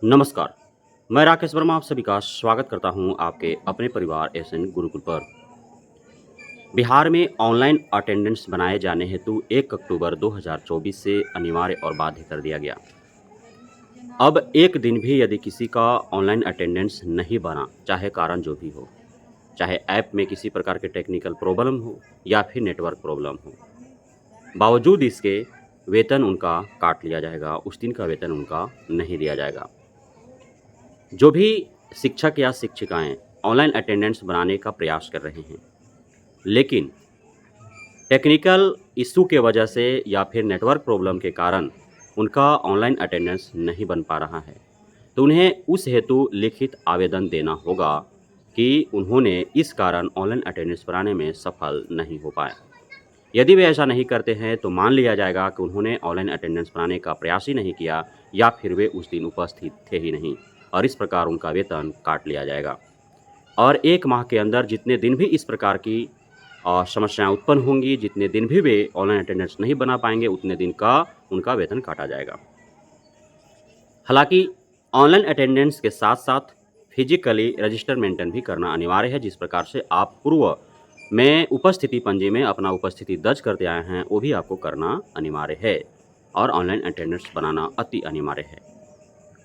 नमस्कार, मैं राकेश वर्मा आप सभी का स्वागत करता हूं आपके अपने परिवार एसएन गुरुकुल पर। बिहार में ऑनलाइन अटेंडेंस बनाए जाने हेतु 1 अक्टूबर 2024 से अनिवार्य और बाध्य कर दिया गया। अब एक दिन भी यदि किसी का ऑनलाइन अटेंडेंस नहीं बना, चाहे कारण जो भी हो, चाहे ऐप में किसी प्रकार के टेक्निकल प्रॉब्लम हो या फिर नेटवर्क प्रॉब्लम हो, बावजूद इसके वेतन उनका काट लिया जाएगा, उस दिन का वेतन उनका नहीं दिया जाएगा। जो भी शिक्षक या शिक्षिकाएं ऑनलाइन अटेंडेंस बनाने का प्रयास कर रहे हैं, लेकिन टेक्निकल इश्यू के वजह से या फिर नेटवर्क प्रॉब्लम के कारण उनका ऑनलाइन अटेंडेंस नहीं बन पा रहा है, तो उन्हें उस हेतु लिखित आवेदन देना होगा कि उन्होंने इस कारण ऑनलाइन अटेंडेंस बनाने में सफल नहीं हो पाए। यदि वे ऐसा नहीं करते हैं तो मान लिया जाएगा कि उन्होंने ऑनलाइन अटेंडेंस बनाने का प्रयास ही नहीं किया या फिर वे उस दिन उपस्थित थे ही नहीं, और इस प्रकार उनका वेतन काट लिया जाएगा। और 1 माह के अंदर जितने दिन भी इस प्रकार की समस्याएं उत्पन्न होंगी, जितने दिन भी वे ऑनलाइन अटेंडेंस नहीं बना पाएंगे, उतने दिन का उनका वेतन काटा जाएगा। हालांकि ऑनलाइन अटेंडेंस के साथ साथ फिजिकली रजिस्टर मेंटेन भी करना अनिवार्य है। जिस प्रकार से आप पूर्व में उपस्थिति पंजी में अपना उपस्थिति दर्ज करते आए हैं, वो भी आपको करना अनिवार्य है और ऑनलाइन अटेंडेंस बनाना अति अनिवार्य है।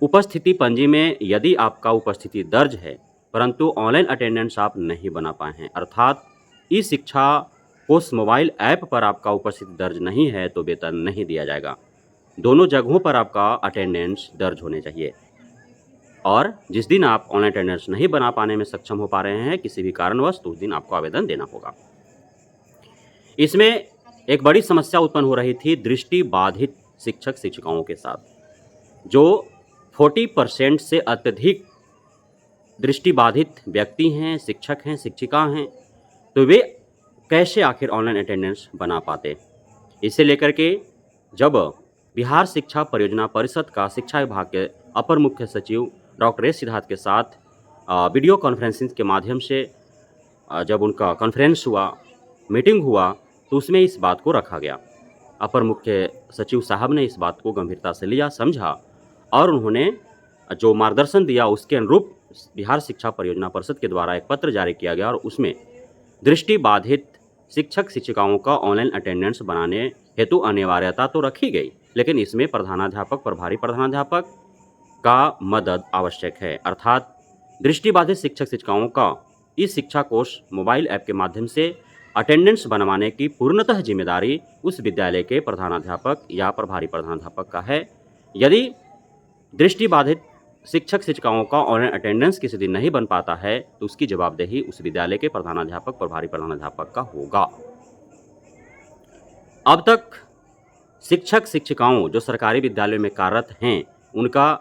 उपस्थिति पंजी में यदि आपका उपस्थिति दर्ज है परंतु ऑनलाइन अटेंडेंस आप नहीं बना पाए हैं, अर्थात ई शिक्षा कोष मोबाइल ऐप पर आपका उपस्थिति दर्ज नहीं है, तो वेतन नहीं दिया जाएगा। दोनों जगहों पर आपका अटेंडेंस दर्ज होने चाहिए। और जिस दिन आप ऑनलाइन अटेंडेंस नहीं बना पाने में सक्षम हो पा रहे हैं किसी भी कारणवश, तो उस दिन आपको आवेदन देना होगा। इसमें एक बड़ी समस्या उत्पन्न हो रही थी दृष्टि बाधित शिक्षक शिक्षिकाओं के साथ, जो 40% से अत्यधिक दृष्टिबाधित व्यक्ति हैं, शिक्षक हैं, शिक्षिका हैं, तो वे कैसे आखिर ऑनलाइन अटेंडेंस बना पाते। इसे लेकर के जब बिहार शिक्षा परियोजना परिषद का शिक्षा विभाग के अपर मुख्य सचिव डॉक्टर एस सिद्धार्थ के साथ वीडियो कॉन्फ्रेंसिंग के माध्यम से जब उनका कॉन्फ्रेंस हुआ, मीटिंग हुआ, तो उसमें इस बात को रखा गया। अपर मुख्य सचिव साहब ने इस बात को गंभीरता से लिया, समझा और उन्होंने जो मार्गदर्शन दिया उसके अनुरूप बिहार शिक्षा परियोजना परिषद के द्वारा एक पत्र जारी किया गया और उसमें दृष्टि बाधित शिक्षक शिक्षिकाओं का ऑनलाइन अटेंडेंस बनाने हेतु अनिवार्यता तो रखी गई, लेकिन इसमें प्रधानाध्यापक, प्रभारी प्रधानाध्यापक का मदद आवश्यक है। अर्थात दृष्टिबाधित शिक्षक शिक्षिकाओं का इस शिक्षा कोष मोबाइल ऐप के माध्यम से अटेंडेंस बनवाने की पूर्णतः जिम्मेदारी उस विद्यालय के प्रधानाध्यापक या प्रभारी प्रधानाध्यापक का है। यदि दृष्टिबाधित शिक्षक शिक्षिकाओं का ऑनलाइन अटेंडेंस किसी दिन नहीं बन पाता है, तो उसकी जवाबदेही उस विद्यालय के प्रधानाध्यापक, प्रभारी प्रधानाध्यापक का होगा। अब तक शिक्षक शिक्षिकाओं जो सरकारी विद्यालयों में कार्यरत हैं, उनका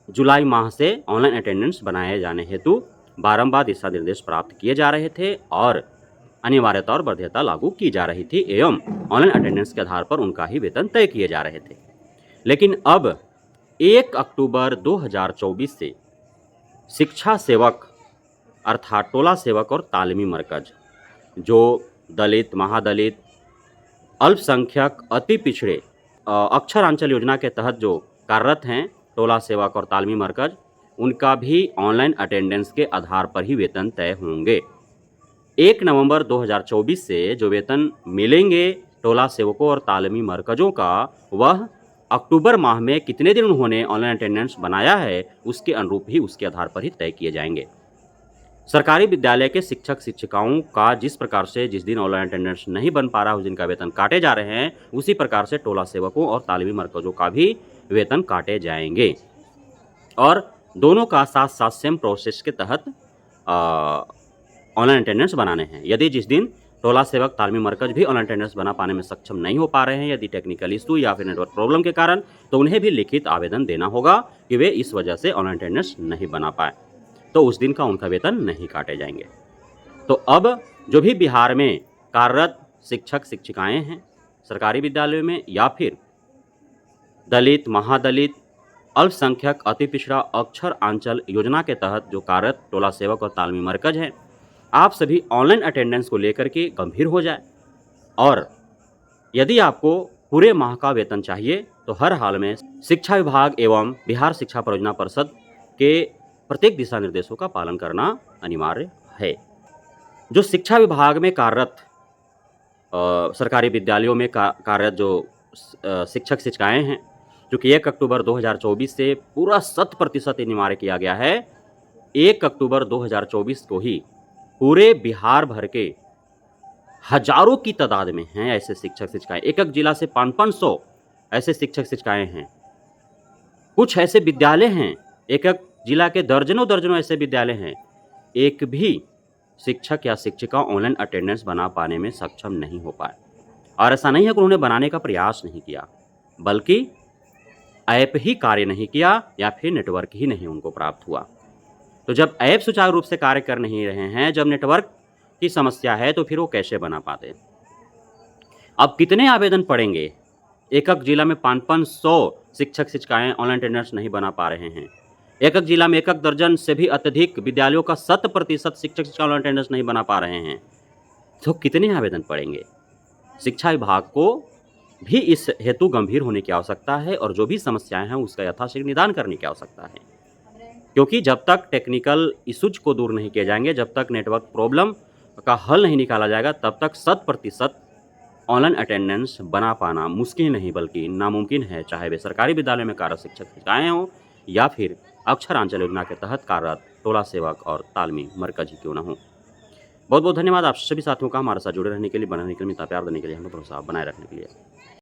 जुलाई माह से ऑनलाइन अटेंडेंस बनाए जाने हेतु बारंबार दिशा निर्देश प्राप्त किए जा रहे थे और अनिवार्यता और बाध्यता लागू की जा रही थी एवं ऑनलाइन अटेंडेंस के आधार पर उनका ही वेतन तय किए जा रहे थे। लेकिन अब 1 अक्टूबर 2024 से शिक्षा सेवक अर्थात टोला सेवक और तालीमी मरकज जो दलित, महादलित, अल्पसंख्यक, अति पिछड़े अक्षरांचल योजना के तहत जो कार्यरत हैं, टोला सेवक और तालीमी मरकज, उनका भी ऑनलाइन अटेंडेंस के आधार पर ही वेतन तय होंगे। 1 नवंबर 2024 से जो वेतन मिलेंगे टोला सेवकों और तालीमी मरकजों का, वह अक्टूबर माह में कितने दिन उन्होंने ऑनलाइन अटेंडेंस बनाया है उसके अनुरूप ही, उसके आधार पर ही तय किए जाएंगे। सरकारी विद्यालय के शिक्षक शिक्षिकाओं का जिस प्रकार से जिस दिन ऑनलाइन अटेंडेंस नहीं बन पा रहा उस दिन का वेतन काटे जा रहे हैं, उसी प्रकार से टोला सेवकों और तालीमी मरकजों का भी वेतन काटे जाएंगे और दोनों का साथ साथ सेम प्रोसेस के तहत ऑनलाइन अटेंडेंस बनाने हैं। यदि जिस दिन टोला सेवक, तालीमी मरकज भी ऑनलाइन अटेंडेंस बना पाने में सक्षम नहीं हो पा रहे हैं, यदि टेक्निकल इशू या फिर नेटवर्क प्रॉब्लम के कारण, तो उन्हें भी लिखित आवेदन देना होगा कि वे इस वजह से ऑनलाइन अटेंडेंस नहीं बना पाए, तो उस दिन का उनका वेतन नहीं काटे जाएंगे। तो अब जो भी बिहार में कार्यरत शिक्षक शिक्षिकाएं हैं सरकारी विद्यालयों में या फिर दलित, महादलित, अल्पसंख्यक, अति पिछड़ा, अक्षर आंचल योजना के तहत जो कार्यरत टोला सेवक और तालीमी मरकज हैं, आप सभी ऑनलाइन अटेंडेंस को लेकर के गंभीर हो जाए और यदि आपको पूरे माह का वेतन चाहिए, तो हर हाल में शिक्षा विभाग एवं बिहार शिक्षा परियोजना परिषद के प्रत्येक दिशा निर्देशों का पालन करना अनिवार्य है। जो शिक्षा विभाग में कार्यरत सरकारी विद्यालयों में कार्यरत जो शिक्षक शिक्षिकाएं हैं, क्योंकि 1 अक्टूबर 2024 से पूरा 100% अनिवार्य किया गया है। 1 अक्टूबर 2024 को ही पूरे बिहार भर के हजारों की तादाद में हैं ऐसे शिक्षक शिक्षिकाएं, एक जिला से 500 ऐसे शिक्षक शिक्षिकाएं हैं। कुछ ऐसे विद्यालय हैं, एक जिला के दर्जनों ऐसे विद्यालय हैं, एक भी शिक्षक या शिक्षिका ऑनलाइन अटेंडेंस बना पाने में सक्षम नहीं हो पाए। और ऐसा नहीं है कि उन्होंने बनाने का प्रयास नहीं किया, बल्कि ऐप ही कार्य नहीं किया या फिर नेटवर्क ही नहीं उनको प्राप्त हुआ। तो जब ऐप सुचारू रूप से कार्य कर नहीं रहे हैं, जब नेटवर्क की समस्या है, तो फिर वो कैसे बना पाते? अब कितने आवेदन पड़ेंगे? एक जिला में 500 शिक्षक शिक्षिकाएं ऑनलाइन अटेंडेंस नहीं बना पा रहे हैं। एक जिला में 1 दर्जन से भी अत्यधिक विद्यालयों का 100% शिक्षक शिक्षिका ऑनलाइन अटेंडेंस नहीं बना पा रहे हैं। तो कितने आवेदन पड़ेंगे? शिक्षा विभाग को भी इस हेतु गंभीर होने की आवश्यकता है और जो भी समस्याएं हैं उसका यथाशीघ्र निदान करने की आवश्यकता है। क्योंकि जब तक टेक्निकल इश्यूज को दूर नहीं किए जाएंगे, जब तक नेटवर्क प्रॉब्लम का हल नहीं निकाला जाएगा, तब तक 100% ऑनलाइन अटेंडेंस बना पाना मुश्किल नहीं बल्कि नामुमकिन है, चाहे वे सरकारी विद्यालय में कार्यरत शिक्षक शिक्षिकाएं हों या फिर अक्षरांचल योजना के तहत कार्यरत टोला सेवक और तालमी मरकज ही क्यों न हो। बहुत बहुत धन्यवाद आप सभी साथियों का हमारे साथ जुड़े रहने के लिए, बनाने के लिए, इतना प्यार देने के लिए, हमें भरोसा बनाए रखने के लिए।